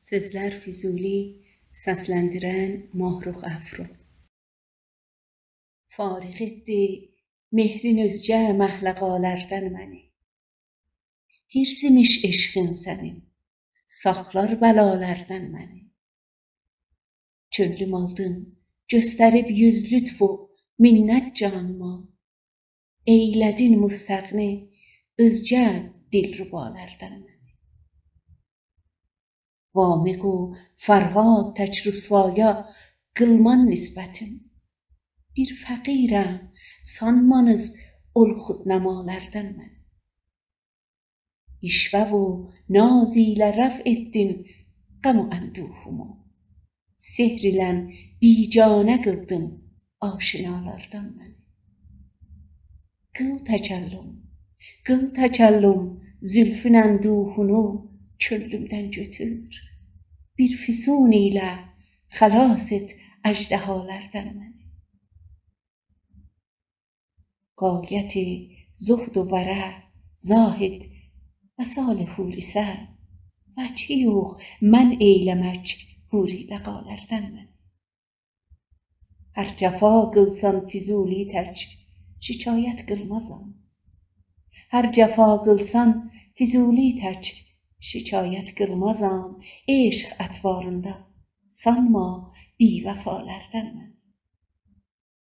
Sözler Füzuli, səsləndirən Mahruq Əfru. Fariq etdi mehrin özgə məhləqalərdən məni. Hirzimiş eşqin sənin, saxlar bəlalərdən məni. Könlüm aldın, göstərib yüz lütfu minnət canıma. Eylədin müstəğni özgə dilrubalərdən məni. Vamiq و فرهاد tək rüsvaya qılman nisbətim. Bir fəqirəm, sanmanız ol xudnəmalərdən mən. İşvə و naz ilə rəf etdin qəm وənduhumu. Sehr ilə bicanə qıldın aşinalardan mən. Qıl təkəllüm zülfün ənduhunu könlümdən götür. Bir füsun ilə xəlas et əjdahalərdən məni. Qayət zühd و ورع zahid məsal hurisə, vəchi yox mənع eyləmək huri ləqalərdən məni. Hər cəfa qılsan Füzuli tək şikayət qılmazam. Hər cəfa qılsan Füzuli tək şikayət qılmazam. Eşq ətvarında sanma bivəfalərdən mən.